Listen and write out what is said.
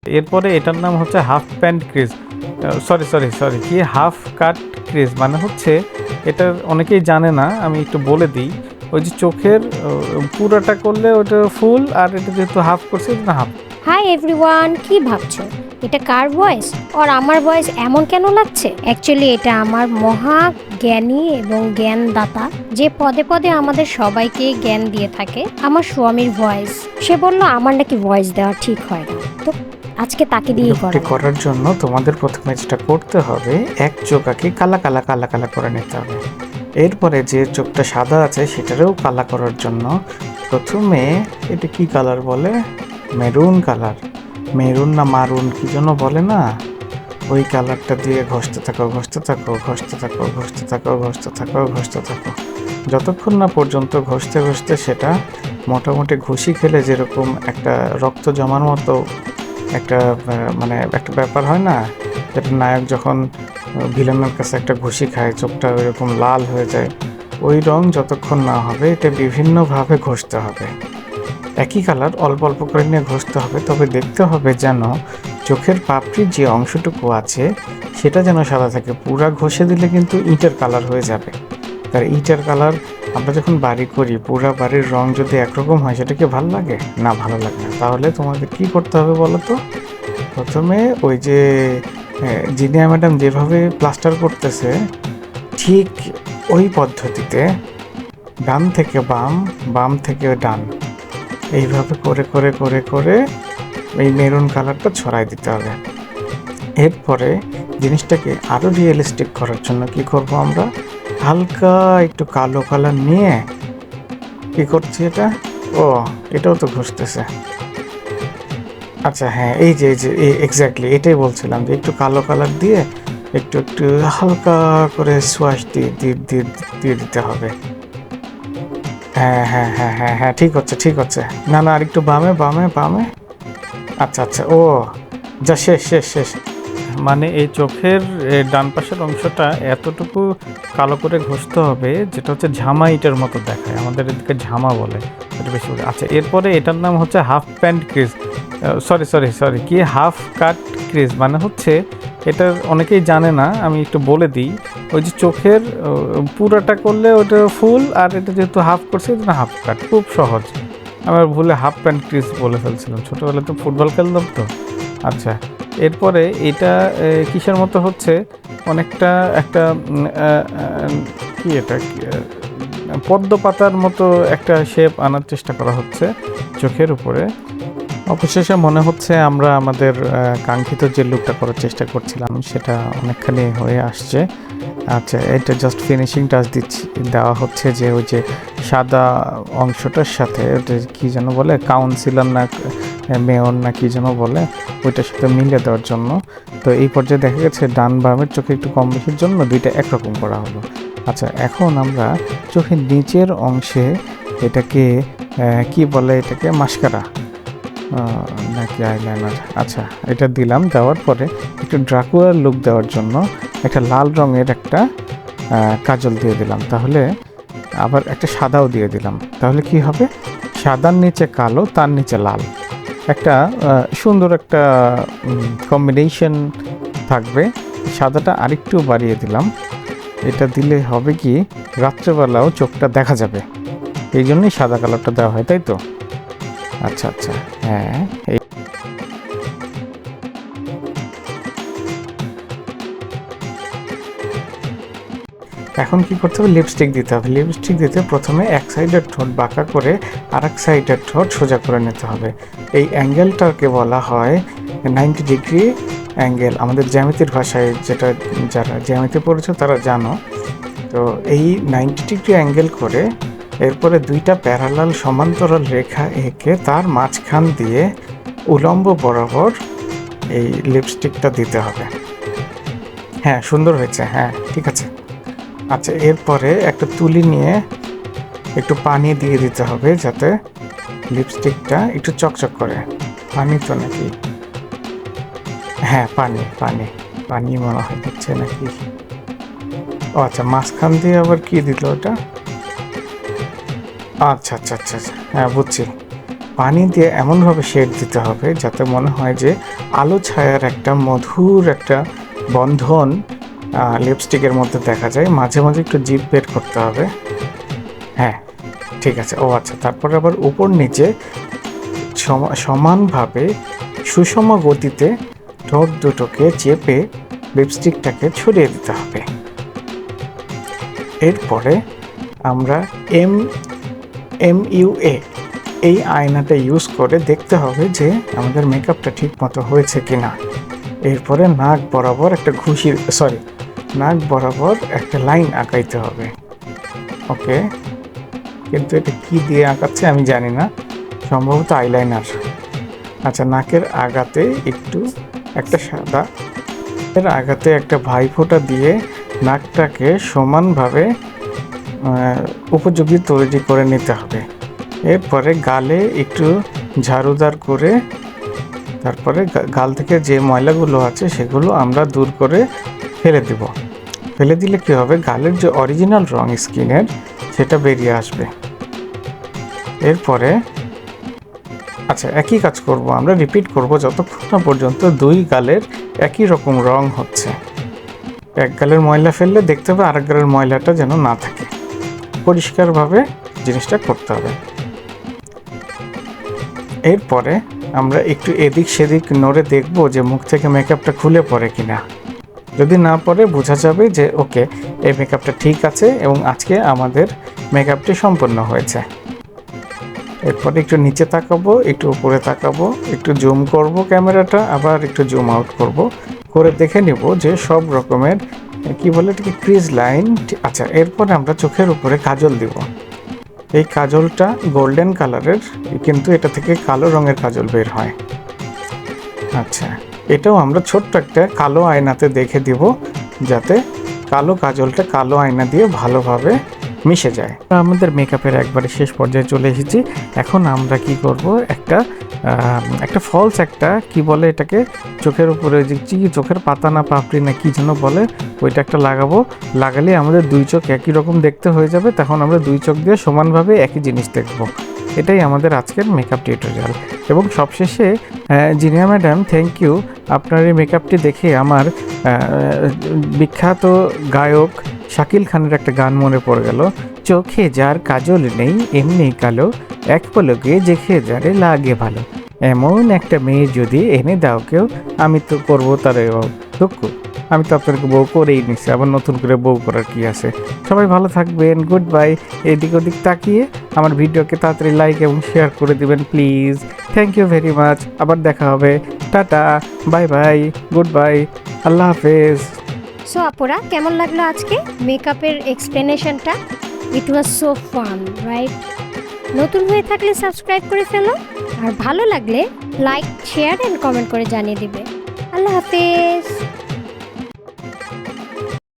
এরপরে এটার নাম হচ্ছে হাফ প্যান্ট ক্রিজ, সরি কি হাফ কাট ক্রিজ মানে হচ্ছে, এটা অনেকেই জানে না, আমি একটু বলে দিই। ওই যে চোখের পুরাটা করলে ওটা ফুল, আর এটা যেহেতু হাফ করছে এটা হাফ। হাই এভরিওয়ান, কি ভাবছো এটা কার ভয়েস আর আমার ভয়েস এমন কেন লাগছে? অ্যাকচুয়ালি এটা আমার মহা জ্ঞানী এবং জ্ঞানদাতা, যে পদে পদে আমাদের সবাইকে জ্ঞান দিয়ে থাকে, আমার স্বামীর ভয়েস। সে বলল আমার নাকি ভয়েস দেওয়া ঠিক হয় না, তো আজকে তাকে দিয়ে করার জন্য তোমাদের প্রথমে যেটা করতে হবে, এক চোখাকে কালা কালা কালা কালা করে নিতে হবে। এরপরে যে চোখটা সাদা আছে সেটারও কালা করার জন্য প্রথমে, এটা কি কালার বলে, মেরুন কালার, মেরুন না মারুন কি যেন বলে না, ওই কালারটা দিয়ে ঘষতে থাকো ঘষতে থাকো ঘষতে থাকো ঘষতে থাকো ঘষতে থাকো ঘষতে থাকো, যতক্ষণ না পর্যন্ত ঘষতে ঘষতে সেটা মোটামুটি ঘুষি খেলে যেরকম একটা রক্ত জমার মতো একটা মানে একটা ব্যাপার হয় না, যেটা নায়ক যখন ভিলেনের কাছে একটা ঘুষি খায় চোখটা ওইরকম লাল হয়ে যায়, ওই রং যতক্ষণ না হবে এটা বিভিন্নভাবে ঘষতে হবে। একই কালার অল্প অল্প করে নিয়ে ঘষতে হবে, তবে দেখতে হবে যেন চোখের পাপড়ির যে অংশটুকু আছে সেটা যেন সাদা থাকে। পুরা ঘষে দিলে কিন্তু ইটের কালার হয়ে যাবে। আর ইটের কালার আমরা যখন বাড়ি করি, পুরা বাড়ির রং যদি একরকম হয় সেটা কি ভালো লাগে না? ভালো লাগে না। তাহলে তোমাদের কি করতে হবে বলো তো? প্রথমে ওই যে জিনিয়া ম্যাডাম যেভাবে প্লাস্টার করতেছে ঠিক ওই পদ্ধতিতে ডান থেকে বাম, বাম থেকে ডান, এইভাবে করে করে করে করে এই মেরুন কালারটা ছড়াই দিতে হবে। এরপরে জিনিসটাকে আরও রিয়েলিস্টিক করার জন্য কি করব আমরা, হালকা একটু কালো কালার নিয়ে কি করছি এটা, ও এটাও তো ঘষতেছে। আচ্ছা হ্যাঁ, এই যে এক্স্যাক্টলি এটাই বলছিলাম, যে একটু কালো কালার দিয়ে একটু একটু হালকা করে সোয়াশ দিয়ে দিতে হবে। হ্যাঁ হ্যাঁ হ্যাঁ হ্যাঁ হ্যাঁ, ঠিক হচ্ছে ঠিক হচ্ছে। না না, আর একটু বামে বামে বামে। আচ্ছা আচ্ছা, ও যা, শেষ শেষ শেষ। মানে এই চোখের ডান পাশের অংশটা এতটুকু কালো করে ঘষতে হবে যেটা হচ্ছে ঝামা ইটের মতো দেখায়, আমাদের এদিকে ঝামা বলে এটা বেশি করে। আচ্ছা এরপরে এটার নাম হচ্ছে হাফ প্যান্ট ক্রিজ, সরি কি হাফ কাট ক্রিজ মানে হচ্ছে, এটা অনেকেই জানে না, আমি একটু বলে দিই। ওই যে চোখের পুরাটা করলে ওটা ফুল, আর এটা যেহেতু হাফ করছে এটা হাফ কাট, খুব সহজ। আমার ভুলে হাফ প্যান্ট ক্রিজ বলে ফেলছিলাম, ছোটোবেলায় তো ফুটবল খেলতাম তো। আচ্ছা এরপরে এটা কিসের মতো হচ্ছে, অনেকটা একটা কি এটা পদ্ম পাতার মতো একটা শেপ আনার চেষ্টা করা হচ্ছে চোখের উপরে। অবশেষে মনে হচ্ছে আমরা আমাদের কাঙ্ক্ষিত যে লুকটা করার চেষ্টা করছিলাম সেটা অনেকখানি হয়ে আসছে। আচ্ছা এটা জাস্ট ফিনিশিং টাচ দেওয়া হচ্ছে, যে ওই যে সাদা অংশটার সাথে ওটা কী যেন বলে, কাউন্সিলর না মেয়র না কী যেন বলে, ওইটার সাথে মিলে দেওয়ার জন্য। তো এই পর্যায়ে দেখা গেছে ডান বামের চোখে একটু কম বেশির জন্য দুইটা একরকম করা হলো। আচ্ছা এখন আমরা চোখের নিচের অংশে এটাকে কি বলে, এটাকে মাস্কারা নাকি আইলাইনার, আচ্ছা এটা দিলাম। দেওয়ার পরে একটু ড্রাকুলার লুক দেওয়ার জন্য একটা লাল রঙের একটা কাজল দিয়ে দিলাম, তাহলে আবার একটা সাদাও দিয়ে দিলাম, তাহলে কি হবে, সাদার নিচে কালো তার নিচে লাল, একটা সুন্দর একটা কম্বিনেশন থাকবে। সাদাটা আরেকটু বাড়িয়ে দিলাম, এটা দিলে হবে কি রাত্রেবেলাও চোখটা দেখা যাবে, এই জন্যই সাদা কালারটা দেওয়া হয়, তাই তো? আচ্ছা আচ্ছা হ্যাঁ। এখন কি করতে হবে, লিপস্টিক দিতে হবে। লিপস্টিক দিতে প্রথমে এক সাইডের ঠোঁট বাঁকা করে আর এক সাইডের ঠোঁট সোজা করে নিতে হবে। এই অ্যাঙ্গেলটাকে বলা হয় 90 ডিগ্রি অ্যাঙ্গেল, আমাদের জ্যামিতির ভাষায়, যেটা যারা জ্যামিতি পড়েছে তারা জানো। তো এই 90 ডিগ্রি অ্যাঙ্গেল করে এরপরে দুইটা প্যারালাল সমান্তরাল রেখা এঁকে তার মাঝখান দিয়ে উলম্ব বরাবর এই লিপস্টিকটা দিতে হবে। হ্যাঁ সুন্দর হয়েছে, হ্যাঁ ঠিক আছে। আচ্ছা এরপরে একটা তুলি নিয়ে একটু পানি দিয়ে দিতে হবে যাতে লিপস্টিকটা একটু চকচক করে। পানি তো নাকি, হ্যাঁ পানি পানি পানি মনে হয় দিচ্ছে নাকি। ও আচ্ছা, মাঝখান দিয়ে আবার কি দিল ওটা, আচ্ছা আচ্ছা আচ্ছা আচ্ছা হ্যাঁ বুঝছি। পানি দিয়ে এমনভাবে শেড দিতে হবে যাতে মনে হয় যে আলো ছায়ার একটা মধুর একটা বন্ধন লিপস্টিকের মধ্যে দেখা যায়। মাঝে মাঝে একটু জিভ বের করতে হবে। হ্যাঁ, ঠিক আছে। ও আচ্ছা, তারপরে আবার উপর নিচে সমানভাবে সুষম গতিতে ঠোঁট দুটোকে চেপে লিপস্টিকটাকে ছড়িয়ে দিতে হবে। এরপরে আমরা MUA এই আয়নাটা ইউজ করে দেখতে হবে যে আমাদের মেকআপটা ঠিক মতো হয়েছে কিনা। এরপরে নাক বরাবর একটা লাইন আঁকাইতে হবে। ওকে, কিন্তু এটা কি দিয়ে আঁকাচ্ছে আমি জানি না, সম্ভবত আইলাইনার। আচ্ছা, নাকের আগাতে একটা ভাইফোঁটা দিয়ে নাকটাকে সমানভাবে উপযোগী তৈরি করে নিতে হবে। এরপরে গালে একটু ঝাড়ুদার করে তারপরে গাল থেকে যে ময়লাগুলো আছে সেগুলো আমরা দূর করে ফেলে দেব। ফেলে দিলে কি হবে, গালের যে অরিজিনাল রং স্কিনের সেটা বেরিয়ে আসবে। এরপরে আচ্ছা, একই কাজ করব, আমরা রিপিট করব যতক্ষণ না পর্যন্ত দুই গালের একই রকম রং হচ্ছে। এক গালের ময়লা ফেললে দেখতে হবে আরেক গালের ময়লাটা যেন না থাকে। পরিষ্কারভাবে জিনিসটা করতে হবে। এরপরে আমরা একটু এদিক সেদিক নড়ে দেখব যে মুখ থেকে মেকআপটা খুলে পড়ে কিনা। যদি না পড়ে বোঝা যাবে যে ওকে, এই মেকআপটা ঠিক আছে এবং আজকে আমাদের মেকআপটি সম্পন্ন হয়েছে। এরপরে একটু নিচে তাকাবো, একটু উপরে তাকাবো, একটু জুম করব ক্যামেরাটা, আবার একটু জুম আউট করে দেখে নিব যে সব রকমের কি বলে এটাকে ক্রিজ লাইন। আচ্ছা, এরপরে আমরা চোখের উপরে কাজল দিব। এই কাজলটা গোল্ডেন কালারের, কিন্তু এটা থেকে কালো রঙের কাজল বের হয়। আচ্ছা, এটাও আমরা ছোট্ট একটা কালো আয়নাতে দেখে দিব যাতে কালো কাজলটা কালো আয়না দিয়ে ভালোভাবে মিশে যায়। আমাদের মেকআপের একবারে শেষ পর্যায়ে চলে এসেছি। এখন আমরা কি করব, একটা ফলস কি বলে এটাকে, চোখের উপরে যে চোখের পাতা না পাপড়ি না কি যেন বলে, ওইটা একটা লাগাবো। লাগালে আমাদের দুই চোখ একই রকম দেখতে হয়ে যাবে। তখন আমরা দুই চোখ দিয়ে সমানভাবে একই জিনিস দেখব। এটাই আমাদের আজকের মেকআপ টিউটোরিয়াল। এবং সবশেষে জিনিয়া ম্যাডাম, থ্যাংক ইউ। আপনার এই মেকআপটি দেখে আমার বিখ্যাত গায়ক শাকিল খানের একটা গান মনে পড়ে গেল। চোখে যার কাজল নেই এমনি কালো, এক পলকে দেখে যারে লাগে ভালো, এমন একটা মেয়ে যদি এনে দাও কেউ, আমি তো করবো তার দুঃখ। আমি তো আপনাকে বউ করেই নিচ্ছি, আবার নতুন করে বউ করার কি আছে। সবাই ভালো থাকবেন, গুড বাই। এদিক ওদিক তাকিয়ে আমার ভিডিওকে তাড়াতাড়ি লাইক এবং শেয়ার করে দিবেন please. Thank you very much. আবার দেখা হবে। Tata, bye bye, good bye, আল্লাহ হাফেজ। সো আপুরা, কেমন লাগলো আজকে মেকআপের এক্সপ্লেনেশনটা? It was so fun, right? নতুন হয়ে থাকলে সাবস্ক্রাইব করে ফেলো, আর ভালো লাগলে লাইক, শেয়ার অ্যান্ড কমেন্ট করে জানিয়ে দিবে। আল্লাহ হাফেজ।